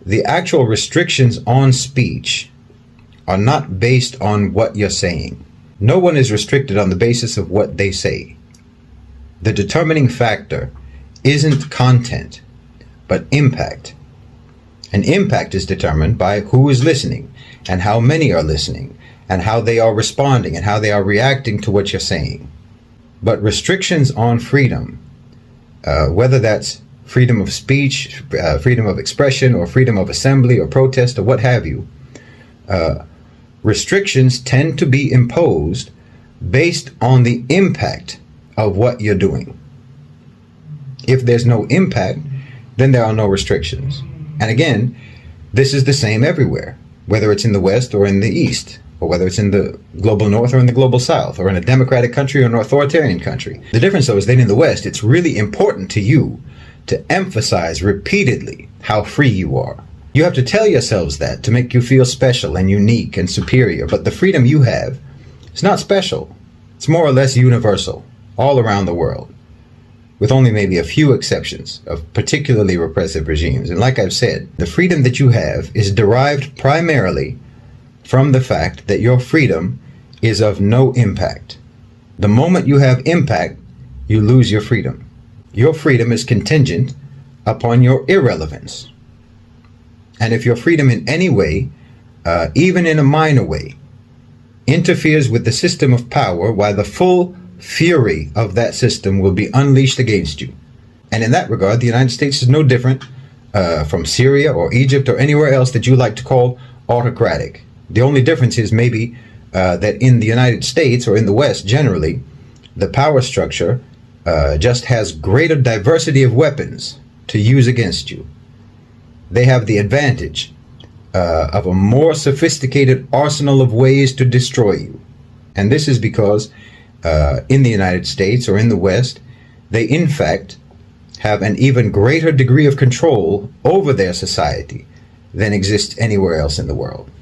the actual restrictions on speech are not based on what you're saying. No one is restricted on the basis of what they say. The determining factor isn't content, but impact. And impact is determined by who is listening, and how many are listening, and how they are responding, and how they are reacting to what you're saying. But restrictions on freedom, whether that's freedom of speech, freedom of expression, or freedom of assembly or protest, or what have you, restrictions tend to be imposed based on the impact of what you're doing. If there's no impact, then there are no restrictions. And again, this is the same everywhere, whether it's in the West or in the East, or whether it's in the global North or in the global South, or in a democratic country or an authoritarian country. The difference, though, is that in the West, it's really important to you to emphasize repeatedly how free you are. You have to tell yourselves that to make you feel special and unique and superior. But the freedom you have is not special. It's more or less universal, all around the world, with only maybe a few exceptions of particularly repressive regimes. And like I've said, the freedom that you have is derived primarily from the fact that your freedom is of no impact. The moment you have impact, you lose your freedom. Your freedom is contingent upon your irrelevance. And if your freedom in any way, even in a minor way, interferes with the system of power, why the full fury of that system will be unleashed against you. And in that regard, the United States is no different from Syria or Egypt or anywhere else that you like to call autocratic. The only difference is maybe that in the United States, or in the West generally, the power structure just has greater diversity of weapons to use against you. They have the advantage of a more sophisticated arsenal of ways to destroy you. And this is because in the United States or in the West, they in fact have an even greater degree of control over their society than exists anywhere else in the world.